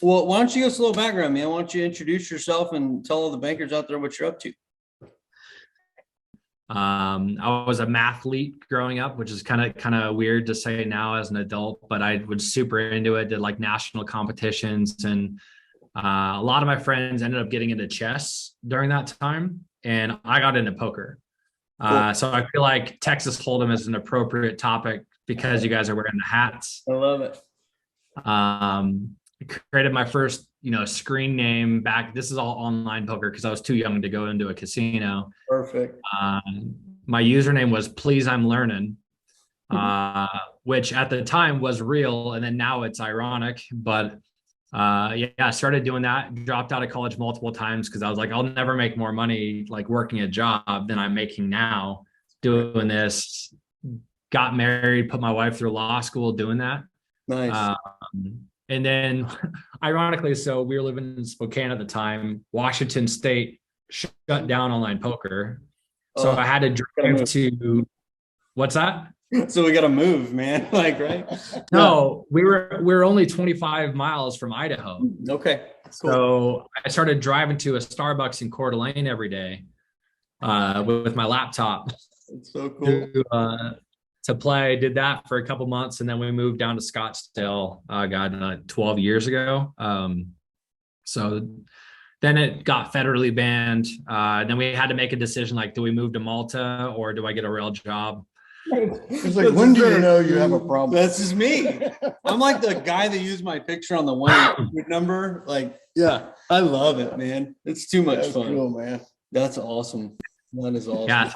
Well, why don't you give us a little background, man? Why don't you introduce yourself and tell all the bankers out there what you're up to? I was a mathlete growing up, which is kind of weird to say now as an adult, but I was super into it, did like national competitions. And a lot of my friends ended up getting into chess during that time. And I got into poker. Cool. So I feel like Texas Hold'em is an appropriate topic because you guys are wearing the hats. I love it. Created my first, screen name back. This is all online poker because I was too young to go into a casino. Perfect. My username was Please I'm Learning, which at the time was real, and then now it's ironic. But yeah, I started doing that. Dropped out of college multiple times because I was like, I'll never make more money like working a job than I'm making now doing this. Got married, put my wife through law school doing that. Nice. And then, ironically, so we were living in Spokane at the time. Washington State shut down online poker, so I had to drive to. What's that? So we got to move, man. Like, right? No, we were only 25 miles from Idaho. Okay. Cool. So I started driving to a Starbucks in Coeur d'Alene every day with my laptop. That's so cool. To play. Did that for a couple months, and then we moved down to Scottsdale. 12 years ago. So then it got federally banned. Then we had to make a decision: like, do we move to Malta or do I get a real job? It's like, when do you know you have a problem? That's just me. I'm like the guy that used my picture on the one number. Like, yeah, I love it, man. It's too much fun. Cool, man. That's awesome. That is awesome. Yeah.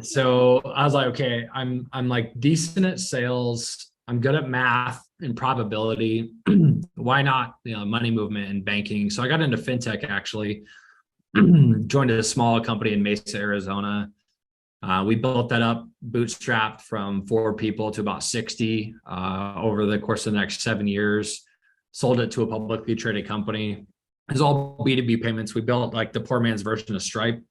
So I was like, okay, I'm like decent at sales. I'm good at math and probability. Why not, money movement and banking? So I got into FinTech actually. Joined a small company in Mesa, Arizona. We built that up, bootstrapped from 4 people to about 60 over the course of the next 7 years. Sold it to a publicly traded company. It's all B2B payments. We built like the poor man's version of Stripe.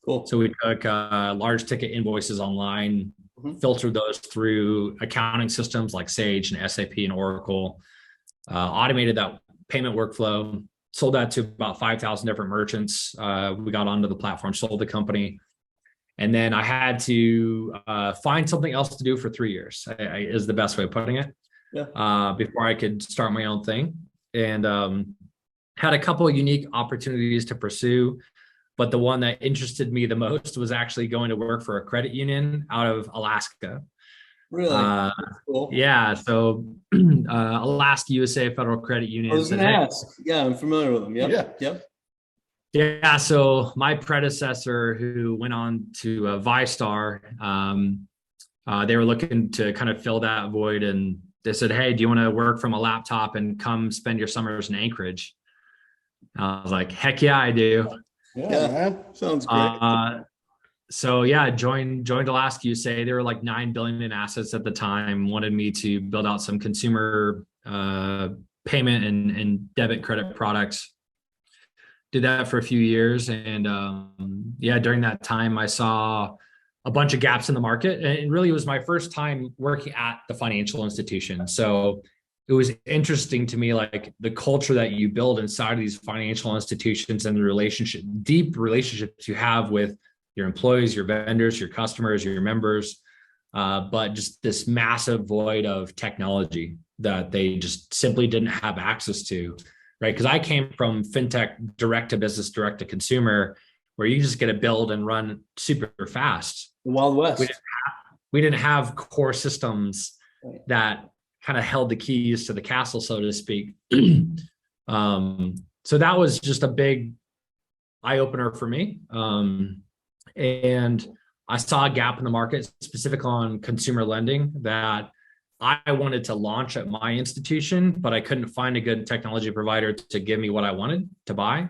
Cool. So we took large ticket invoices online, filtered those through accounting systems like Sage and SAP and Oracle, automated that payment workflow, sold that to about 5,000 different merchants. We got onto the platform, sold the company. And then I had to find something else to do for 3 years, is the best way of putting it, before I could start my own thing. And had a couple of unique opportunities to pursue. But the one that interested me the most was actually going to work for a credit union out of Alaska. Really? Cool. Yeah. So Alaska USA Federal Credit Union. I was going to ask. Yeah, I'm familiar with them. Yep. Yeah. Yep. Yeah. So my predecessor, who went on to ViStar, they were looking to kind of fill that void, and they said, "Hey, do you want to work from a laptop and come spend your summers in Anchorage?" I was like, "Heck yeah, I do." Yeah, man. Sounds great. So yeah, joined Alaska USA. They were like 9 billion in assets at the time. Wanted me to build out some consumer payment and debit credit products. Did that for a few years, and yeah, during that time, I saw a bunch of gaps in the market, and it really was my first time working at the financial institution. So it was interesting to me, like the culture that you build inside of these financial institutions and the deep relationships you have with your employees, your vendors, your customers, your members, but just this massive void of technology that they just simply didn't have access to, right? Because I came from FinTech, direct to business, direct to consumer, where you just get to build and run super fast. The Wild West. We didn't have core systems that kind of held the keys to the castle, so to speak. So that was just a big eye opener for me. And I saw a gap in the market, specifically on consumer lending, that I wanted to launch at my institution, but I couldn't find a good technology provider to give me what I wanted to buy.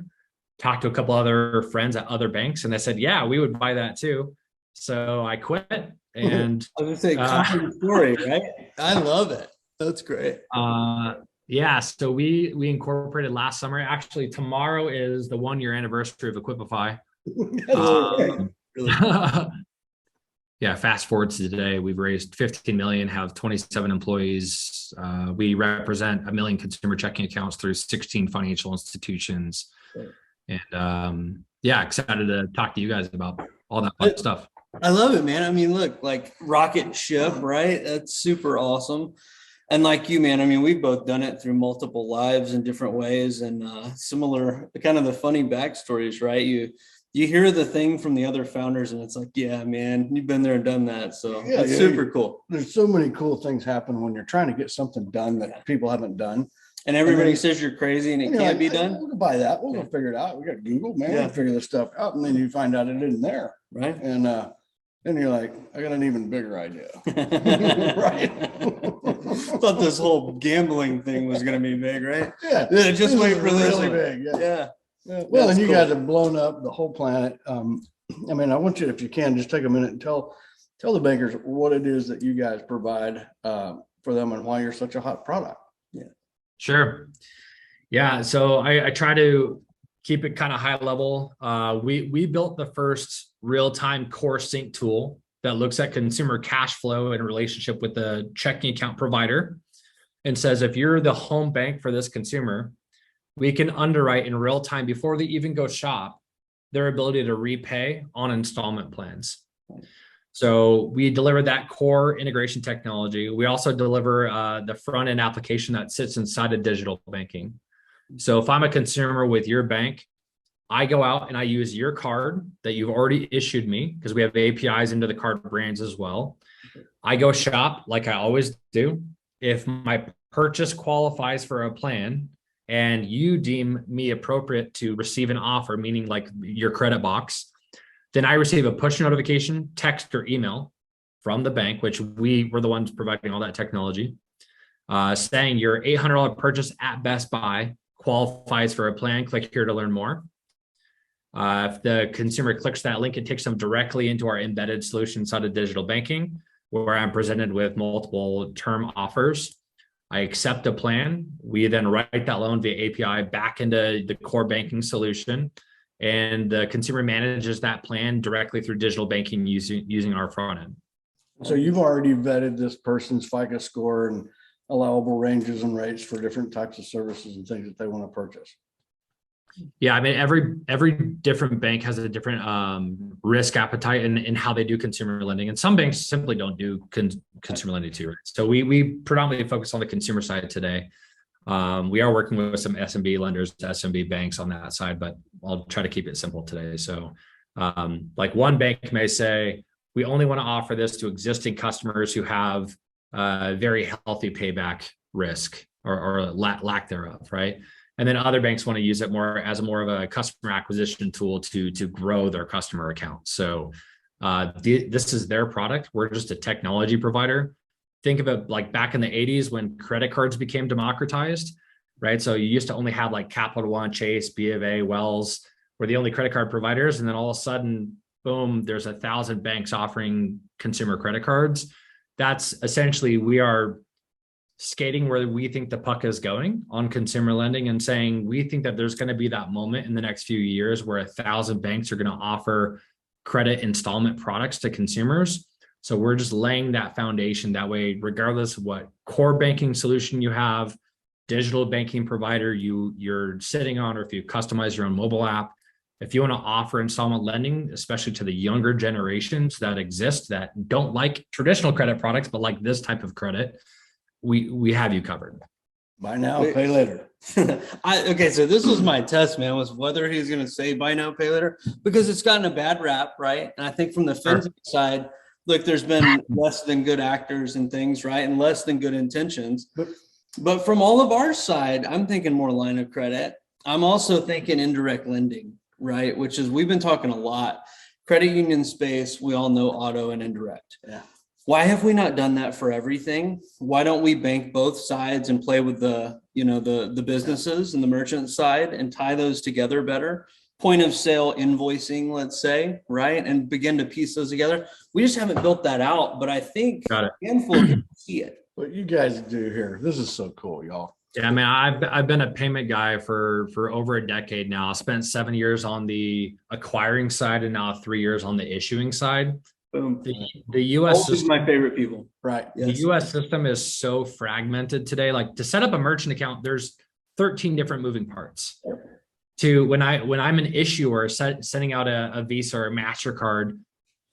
Talked to a couple other friends at other banks, and they said, yeah, we would buy that too. So I quit. And I was going to say, common story, right? I love it. That's great. Yeah, so we incorporated last summer. Actually, tomorrow is the 1-year anniversary of equipifi. Really? yeah, fast forward to today, we've raised 15 million, have 27 employees. We represent 1 million consumer checking accounts through 16 financial institutions. And yeah, excited to talk to you guys about all that fun stuff. I love it, man. I mean, look, like rocket ship, right? That's super awesome. And like you, man, I mean, we've both done it through multiple lives in different ways and similar, kind of the funny backstories, right? You hear the thing from the other founders and it's like, yeah, man, you've been there and done that. So yeah, it's super cool. There's so many cool things happen when you're trying to get something done that people haven't done. And everybody says you're crazy and it can't be done. We'll buy that. We'll go figure it out. We got Google, man. We'll figure this stuff out. And then you find out it isn't there. Right. And then you're like, I got an even bigger idea. Right. Thought this whole gambling thing was going to be big, right? Yeah. Just wait for this. Really big. Yeah. Well, and you guys have blown up the whole planet. I mean, I want you, if you can, just take a minute and tell the bankers what it is that you guys provide for them and why you're such a hot product. Yeah. Sure. Yeah. So I try to keep it kind of high level. We built the first real-time core sync tool that looks at consumer cash flow in relationship with the checking account provider and says, if you're the home bank for this consumer, we can underwrite in real time before they even go shop their ability to repay on installment plans. So we deliver that core integration technology. We also deliver the front end application that sits inside of digital banking. So if I'm a consumer with your bank, I go out and I use your card that you've already issued me because we have APIs into the card brands as well. I go shop like I always do. If my purchase qualifies for a plan, and you deem me appropriate to receive an offer, meaning like your credit box, then I receive a push notification, text or email from the bank, which we're the ones providing all that technology, saying your $800 purchase at Best Buy qualifies for a plan. Click here to learn more. If the consumer clicks that link, it takes them directly into our embedded solution inside of digital banking, where I'm presented with multiple term offers. I accept a plan. We then write that loan via API back into the core banking solution, and the consumer manages that plan directly through digital banking using our front end. So you've already vetted this person's FICO score and allowable ranges and rates for different types of services and things that they want to purchase. Yeah, I mean, every different bank has a different risk appetite in how they do consumer lending, and some banks simply don't do consumer lending too. Right? So we predominantly focus on the consumer side today. We are working with some SMB lenders, SMB banks on that side, but I'll try to keep it simple today. So, like one bank may say, we only want to offer this to existing customers who have very healthy payback risk or lack thereof, right? And then other banks want to use it more of a customer acquisition tool to grow their customer account. So this is their product. We're just a technology provider. Think of it like back in the 80s when credit cards became democratized, right? So you used to only have like Capital One, Chase, B of A, Wells were the only credit card providers. And then all of a sudden, boom, there's 1,000 banks offering consumer credit cards. That's essentially, we are skating where we think the puck is going on consumer lending and saying, we think that there's going to be that moment in the next few years where 1,000 banks are going to offer credit installment products to consumers. So we're just laying that foundation that way, regardless of what core banking solution you have, digital banking provider you're sitting on, or if you customize your own mobile app, if you want to offer installment lending, especially to the younger generations that exist that don't like traditional credit products, but like this type of credit, we have you covered. Buy now, pay later. Okay, so this was my test, man, was whether he's going to say buy now, pay later, because it's gotten a bad rap, right? And I think from the FinTech side, look, there's been less than good actors and things, right? And less than good intentions. But from all of our side, I'm thinking more line of credit. I'm also thinking indirect lending, right? Which is, we've been talking a lot. Credit union space, we all know auto and indirect. Yeah. Why have we not done that for everything? Why don't we bank both sides and play with the businesses and the merchant side and tie those together better? Point of sale invoicing, let's say, right? And begin to piece those together. We just haven't built that out, but I think a handful can see it. What you guys do here, this is so cool, y'all. Yeah, I mean, I've been a payment guy for over a decade now. I spent 7 years on the acquiring side and now 3 years on the issuing side. Boom. The U.S. Always system, my favorite people. Right. the Yes. U.S. system is so fragmented today. Like to set up a merchant account, there's 13 different moving parts. To when I'm an issuer sending out a Visa or a MasterCard,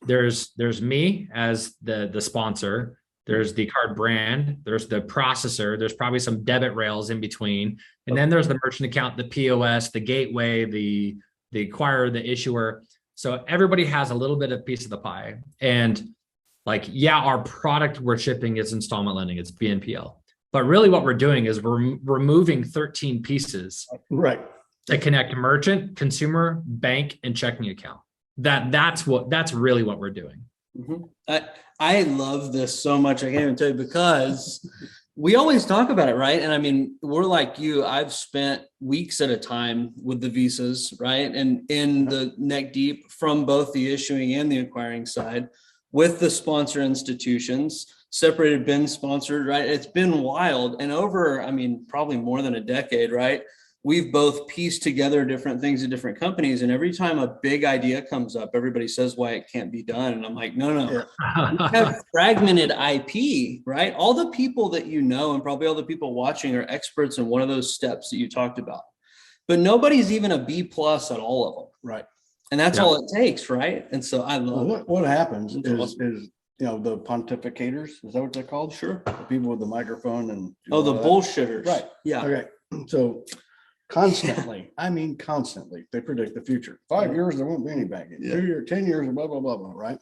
there's me as the sponsor. There's the card brand, there's the processor, there's probably some debit rails in between. And then there's the merchant account, the POS, the gateway, the acquirer, the issuer. So everybody has a little bit of piece of the pie. And like, yeah, our product we're shipping is installment lending, it's BNPL. But really what we're doing is we're removing 13 pieces Right. that connect merchant, consumer, bank, and checking account. That's really what we're doing. Mm-hmm. I love this so much. I can't even tell you, because we always talk about it, right? And I mean, we're like you. I've spent weeks at a time with the visas, right? And in the neck deep from both the issuing and the acquiring side with the sponsor institutions, separated, been sponsored, right? It's been wild. And over, I mean, probably more than a decade, right? We've both pieced together different things at different companies. And every time a big idea comes up, everybody says why it can't be done. And I'm like, no. We have fragmented IP, right? All the people that you know, and probably all the people watching, are experts in one of those steps that you talked about. But nobody's even a B+ at all of them. Right. And that's all it takes, right? And so I love it. What happens It's is, awesome. the pontificators, is that what they're called? Sure. The people with the microphone and. Oh, the all that. bullshitters. Right. Yeah. Okay. So constantly, they predict the future. 5 years, there won't be any banking. Yeah. 2 years, 10 years, blah, blah, blah, blah, right?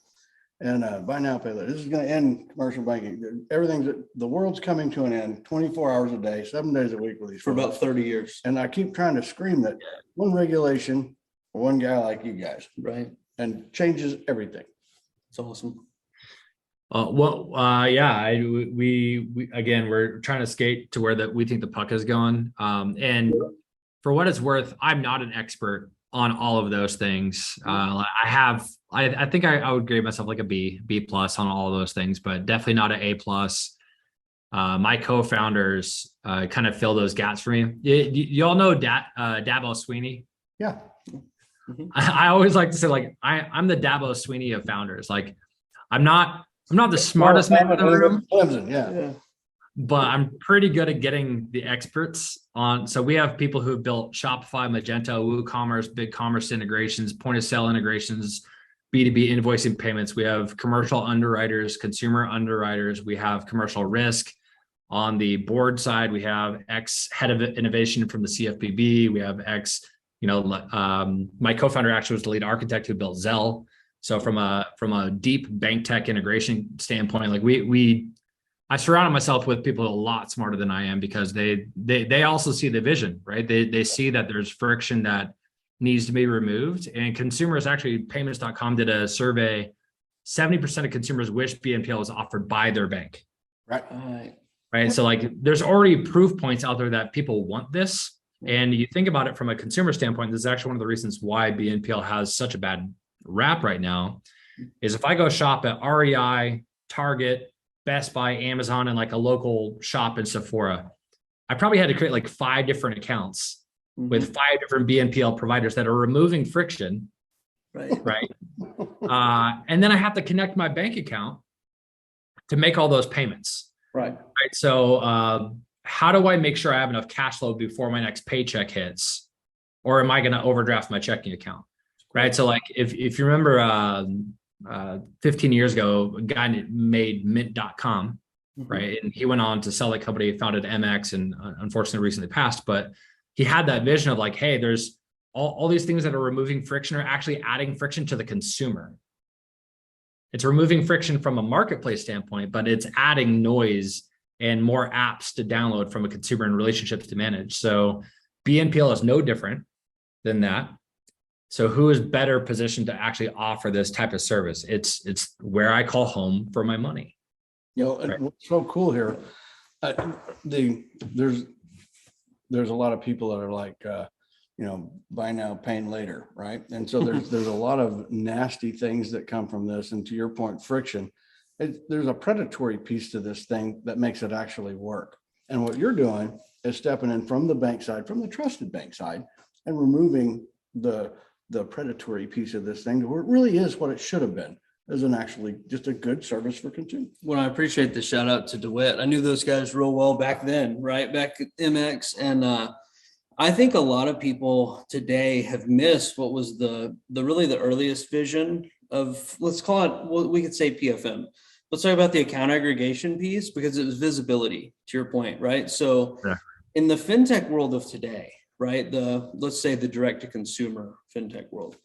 And buy now, pay later. This is going to end commercial banking. The world's coming to an end 24 hours a day, 7 days a week with these For folks. about 30 years. And I keep trying to scream that one regulation, one guy like you guys, Right. and changes everything. It's awesome. We again, we're trying to skate to where we think the puck is going. And for what it's worth, I'm not an expert on all of those things. I think I would grade myself like a B+ on all of those things, but definitely not an A+. My co-founders kind of fill those gaps for me. You all know Dabo Sweeney? Yeah. Mm-hmm. I always like to say, like, I'm the Dabo Sweeney of founders. Like, I'm not the smartest man in the room, Clemson, yeah. but I'm pretty good at getting the experts on. So we have people who have built Shopify, Magento, WooCommerce, BigCommerce integrations, point of sale integrations, B2B invoicing payments. We have commercial underwriters, consumer underwriters. We have commercial risk. On the board side, we have ex-head of innovation from the CFPB. We have my co-founder actually was the lead architect who built Zelle. So from a deep bank tech integration standpoint, like I surrounded myself with people a lot smarter than I am, because they also see the vision, right? They see that there's friction that needs to be removed. And consumers, actually, payments.com did a survey. 70% of consumers wish BNPL was offered by their bank. Right. So like there's already proof points out there that people want this. And you think about it from a consumer standpoint, this is actually one of the reasons why BNPL has such a bad rap right now, is if I go shop at REI, Target, Best Buy, Amazon, and like a local shop in Sephora, I probably had to create like 5 different accounts with 5 different BNPL providers that are removing friction. Right. And then I have to connect my bank account to make all those payments. Right. So how do I make sure I have enough cash flow before my next paycheck hits? Or am I going to overdraft my checking account? Right. So like if you remember 15 years ago, a guy made mint.com, right? And he went on to sell that company, founded MX, and unfortunately recently passed. But he had that vision of like, hey, there's all these things that are removing friction are actually adding friction to the consumer. It's removing friction from a marketplace standpoint, but it's adding noise and more apps to download from a consumer and relationships to manage. So BNPL is no different than that. So who is better positioned to actually offer this type of service? It's where I call home for my money. What's so cool here, there's a lot of people that are like, buy now, pay later, right? And so there's a lot of nasty things that come from this. And to your point, friction. There's a predatory piece to this thing that makes it actually work. And what you're doing is stepping in from the bank side, from the trusted bank side, and removing the predatory piece of this thing to where it really is what it should have been. as an actually just a good service for consumers. Well, I appreciate the shout out to DeWitt. I knew those guys real well back then, right? Back at MX. And I think a lot of people today have missed what was the really the earliest vision of, let's call it, well, we could say PFM. Let's talk about the account aggregation piece, because it was visibility, to your point, right? So in the fintech world of today, right? Let's say the direct to consumer fintech world,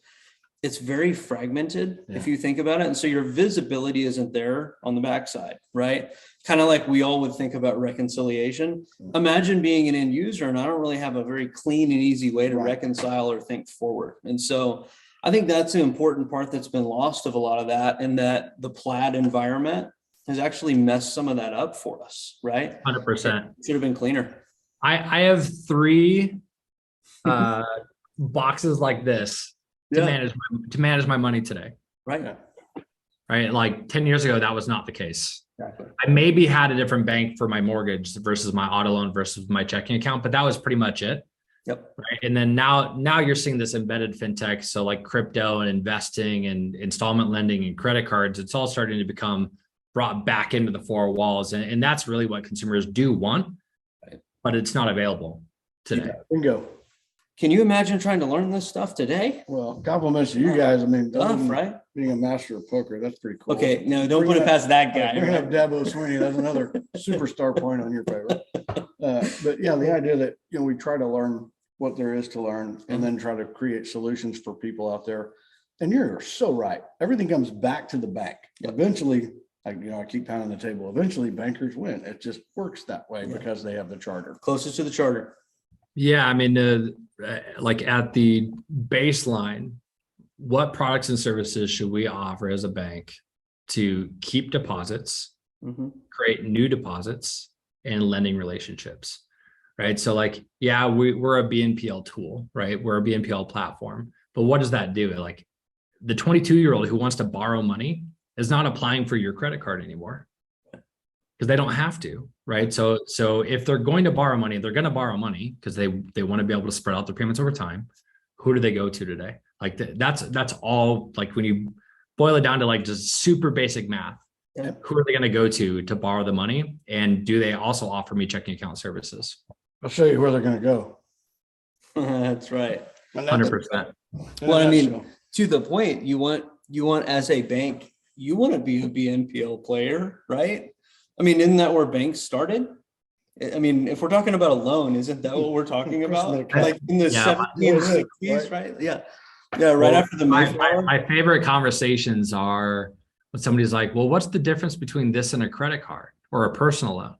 it's very fragmented if you think about it. And so your visibility isn't there on the backside, right? Kind of like we all would think about reconciliation. Imagine being an end user and I don't really have a very clean and easy way to reconcile or think forward. And so I think that's an important part that's been lost of a lot of that, and that the Plaid environment has actually messed some of that up for us, right? 100%. It should have been cleaner. I have 3 boxes like this to manage my money today. Right. Right. Like 10 years ago, that was not the case. Exactly. I maybe had a different bank for my mortgage versus my auto loan versus my checking account, but that was pretty much it. Yep. Right. And then now you're seeing this embedded fintech. So like crypto and investing and installment lending and credit cards, it's all starting to become brought back into the 4 walls. And that's really what consumers do want, but it's not available today. Bingo. Can you imagine trying to learn this stuff today? Well, compliments to you guys. I mean, Tough, right? being a master of poker, that's pretty cool. Okay, no, don't put it past that guy. Bringing up Dabo Sweeney, that's another superstar point on your favor. But yeah, the idea that, we try to learn what there is to learn and then try to create solutions for people out there. And you're so right. Everything comes back to the bank. Eventually, I keep pounding the table. Eventually bankers win. It just works that way because they have the charter. Closest to the charter. Yeah. I mean, like at the baseline, what products and services should we offer as a bank to keep deposits, create new deposits, and lending relationships? Right. So like, we're a BNPL tool, right? We're a BNPL platform, but what does that do? Like the 22-year-old who wants to borrow money is not applying for your credit card anymore because they don't have to, right? So if they're going to borrow money, they're going to borrow money because they want to be able to spread out their payments over time. Who do they go to today? Like that's all, like when you boil it down to like just super basic math, who are they going to go to borrow the money? And do they also offer me checking account services? I'll show you where they're going to go. That's right. 100%. Well, I mean, to the point, you want as a bank, you want to be a BNPL player, right? I mean, isn't that where banks started? I mean, if we're talking about a loan, isn't that what we're talking about? Like in the 1760s, right? Yeah. Yeah, right after the Mayflower. My favorite conversations are when somebody's like, well, what's the difference between this and a credit card or a personal loan?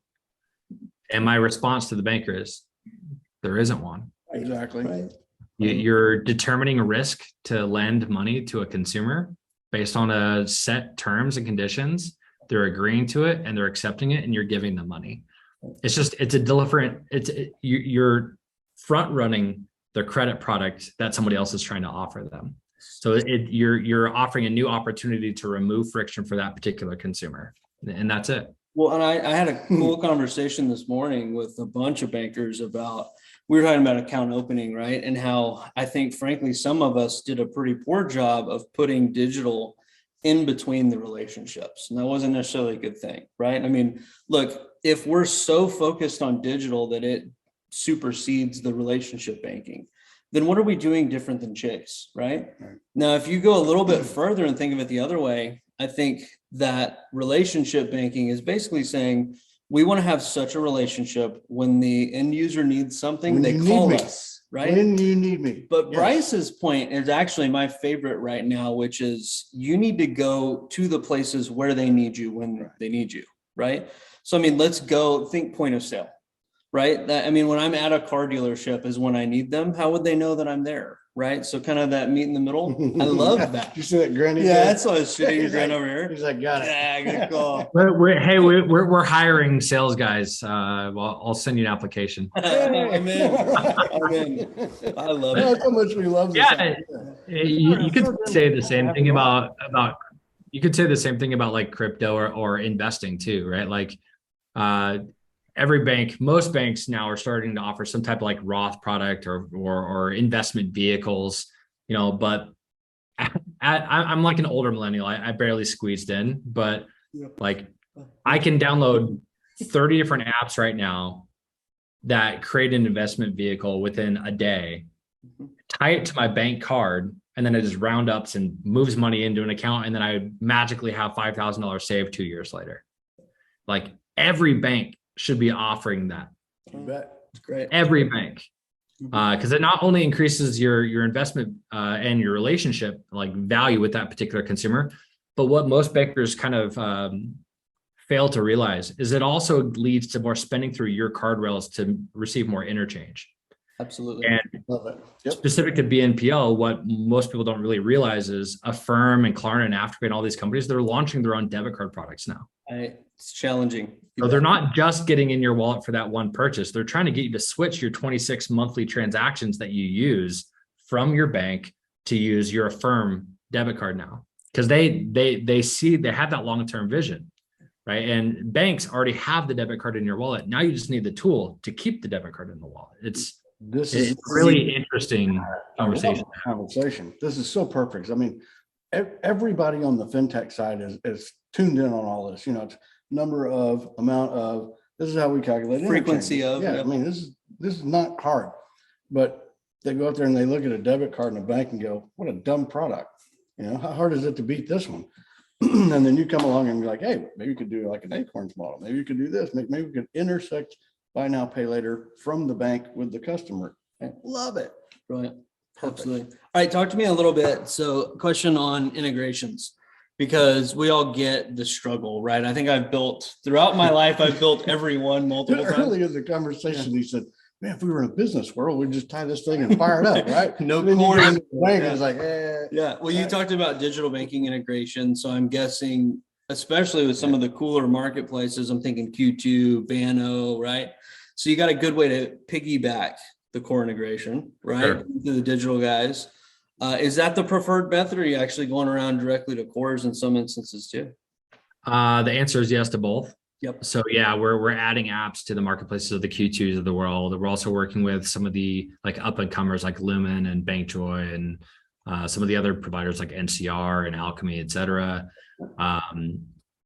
And my response to the banker is, there isn't one. Exactly. Right. You're determining a risk to lend money to a consumer based on a set terms and conditions. They're agreeing to it and they're accepting it and you're giving them money. You're front running the credit product that somebody else is trying to offer them. So you're offering a new opportunity to remove friction for that particular consumer. And that's it. Well, and I had a cool conversation this morning with a bunch of bankers about, we were talking about account opening, right? And how I think, frankly, some of us did a pretty poor job of putting digital in between the relationships. And that wasn't necessarily a good thing, right? I mean, look, if we're so focused on digital that it supersedes the relationship banking, then what are we doing different than Chase, right? Now, if you go a little bit further and think of it the other way, I think that relationship banking is basically saying, we want to have such a relationship when the end user needs something, they call us, right? When you need me. But Bryce's point is actually my favorite right now, which is you need to go to the places where they need you when they need you, right? So, I mean, let's go think point of sale, right? That, I mean, when I'm at a car dealership is when I need them. How would they know that I'm there? Right. So kind of that meet in the middle. I love that. You see that granny? Yeah, that's what I was shooting grin over here. He's like, got it. Yeah, good call. We're hiring sales guys. Well, I'll send you an application. I'm in. I love it. That's how much we love this. Yeah, you could say the same thing about you could say the same thing about like crypto or investing too, right? Like most banks now are starting to offer some type of like Roth product or investment vehicles, but I'm like an older millennial. I barely squeezed in, but Yeah. like I can download 30 different apps right now that create an investment vehicle within a day, tie it to my bank card, and then it just round ups and moves money into an account. And then I magically have $5,000 saved 2 years later. Like every bank should be offering that. You bet. It's great. Every bank. Because it not only increases your investment and your relationship like value with that particular consumer, but what most bankers kind of fail to realize is it also leads to more spending through your card rails to receive more interchange. Absolutely. And Love it. Yep. specific to BNPL, what most people don't really realize is Affirm and Klarna and Afterpay and all these companies, they're launching their own debit card products now. It's challenging. So they're not just getting in your wallet for that one purchase. They're trying to get you to switch your 26 monthly transactions that you use from your bank to use your Affirm debit card now. Because they see they have that long-term vision, right? And banks already have the debit card in your wallet. Now you just need the tool to keep the debit card in the wallet. It's really interesting conversation. This is so perfect. I mean, everybody on the FinTech side is tuned in on all this. You know, it's number of, amount of. This is how we calculate frequency of. Yeah, I mean, this is not hard, but they go out there and they look at a debit card in a bank and go, "What a dumb product." You know, how hard is it to beat this one? And then you come along and be like, "Hey, maybe you could do like an Acorns model. Maybe you could do this. Maybe we could intersect buy now, pay later from the bank with the customer." I love it. Brilliant. Absolutely. All right. Talk to me a little bit. So question on integrations, because we all get the struggle, right? I think throughout my life, I've built every one multiple times. Early in the conversation, he said, "Man, if we were in a business world, we'd just tie this thing and fire it up, right?" No core. cords. Bank is like, eh. Yeah. Well, you talked about digital banking integration. So I'm guessing, especially with some of the cooler marketplaces, I'm thinking Q2, Banno, right? So you got a good way to piggyback the core integration, right? Sure. To the digital guys. Is that the preferred method, or are you actually going around directly to cores in some instances too? The answer is yes to both. Yep. So yeah, we're adding apps to the marketplaces of the Q2s of the world. We're also working with some of the like up and comers like Lumen and BankJoy and some of the other providers like NCR and Alchemy, et cetera.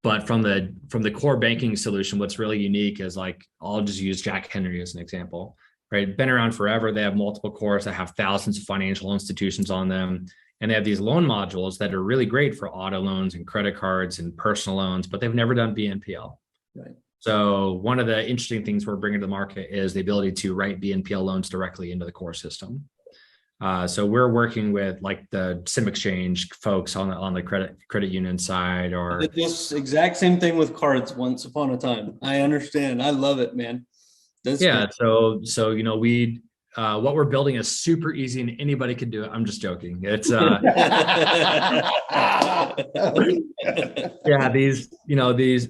But from the core banking solution, what's really unique is like, I'll just use Jack Henry as an example, right? Been around forever. They have multiple cores that have thousands of financial institutions on them. And they have these loan modules that are really great for auto loans and credit cards and personal loans, but they've never done BNPL. Right. So one of the interesting things we're bringing to the market is the ability to write BNPL loans directly into the core system. So we're working with like the Sim Exchange folks on the credit union side, or I did this exact same thing with cards once upon a time. I understand. I love it, man. That's yeah. Good. So you know, what we're building is super easy and anybody can do it. I'm just joking. It's yeah,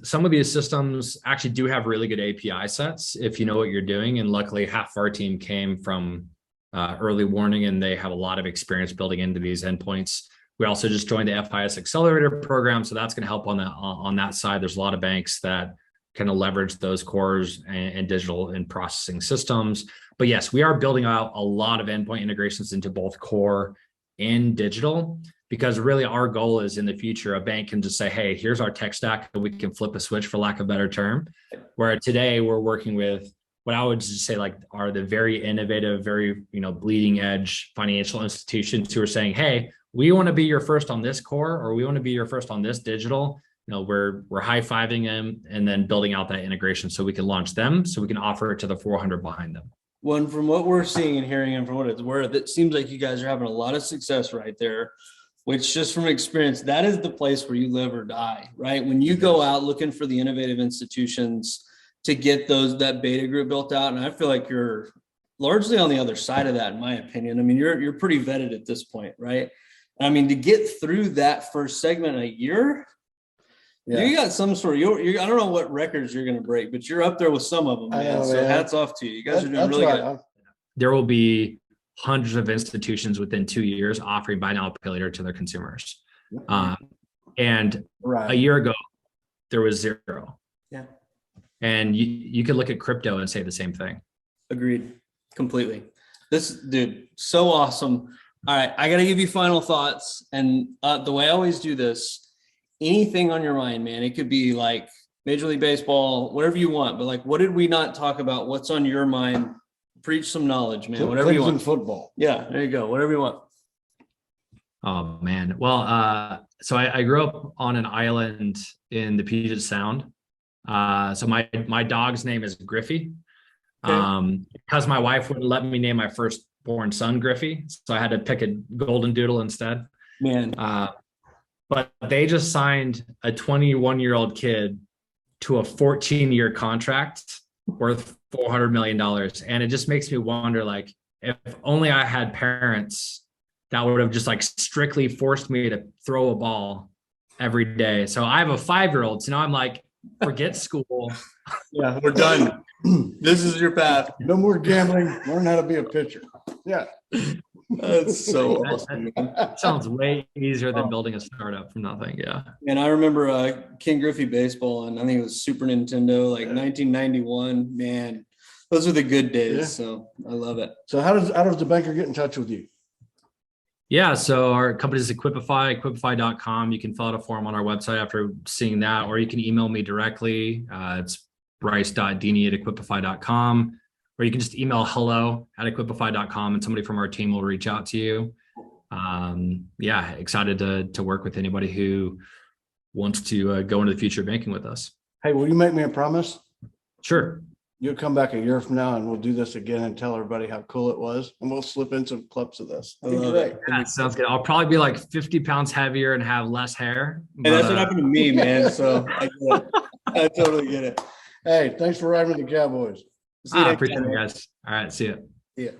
some of these systems actually do have really good API sets if you know what you're doing. And luckily half of our team came from early warning, and they have a lot of experience building into these endpoints. We also just joined the FIS Accelerator program, so that's going to help on that side. There's a lot of banks that kind of leverage those cores and digital and processing systems. But yes, we are building out a lot of endpoint integrations into both core and digital, because really our goal is in the future, a bank can just say, "Hey, here's our tech stack," and we can flip a switch, for lack of a better term. Where today we're working with what I would just say like are the very innovative, very, bleeding edge financial institutions who are saying, "Hey, we want to be your first on this core, or we want to be your first on this digital." We're high-fiving them and then building out that integration so we can launch them, so we can offer it to the 400 behind them. Well, from what we're seeing and hearing, and from what it's worth, it seems like you guys are having a lot of success right there, which just from experience, that is the place where you live or die, right? When you go out looking for the innovative institutions to get that beta group built out. And I feel like you're largely on the other side of that, in my opinion. I mean, you're pretty vetted at this point, right? I mean, to get through that first segment in a year, you got some sort of, I don't know what records you're going to break, but you're up there with some of them, man. So hats off to you. You guys are doing really good. There will be hundreds of institutions within 2 years offering buy now, pay later to their consumers. And a year ago, there was zero. Yeah. And you could look at crypto and say the same thing. Agreed. Completely. This dude, so awesome. All right, I got to give you final thoughts. And the way I always do this, anything on your mind, man, it could be like Major League Baseball, whatever you want. But like, what did we not talk about? What's on your mind? Preach some knowledge, man. Whatever you want. Football. Yeah, there you go. Whatever you want. Oh man. Well, so I grew up on an island in the Puget Sound. So my dog's name is Griffey. Because my wife wouldn't let me name my firstborn son Griffey, so I had to pick a golden doodle instead. Man. But they just signed a 21-year-old kid to a 14-year contract worth $400 million. And it just makes me wonder, like, if only I had parents that would have just like strictly forced me to throw a ball every day. So I have a 5-year-old. So now I'm like, forget school. Yeah, we're done. This is your path. No more gambling. Learn how to be a pitcher. Yeah. That's so awesome. That sounds way easier than building a startup from nothing. Yeah. And I remember King Griffey baseball, and I think it was Super Nintendo, like 1991. Man, those are the good days. Yeah. So I love it. So how does the banker get in touch with you? Yeah, so our company is Equipify, equipifi.com. You can fill out a form on our website after seeing that, or you can email me directly. It's bryce.deeney@equipifi.com, or you can just email hello@equipifi.com and somebody from our team will reach out to you. Yeah, excited to work with anybody who wants to go into the future of banking with us. Hey, will you make me a promise? Sure. You'll come back a year from now and we'll do this again and tell everybody how cool it was. And we'll slip in some clips of this. I love it. Yeah, sounds good. I'll probably be like 50 pounds heavier and have less hair. And that's what happened to me, man. So I get it. I totally get it. Hey, thanks for riding with the Cowboys. I appreciate it, guys. All right. See ya. Yeah.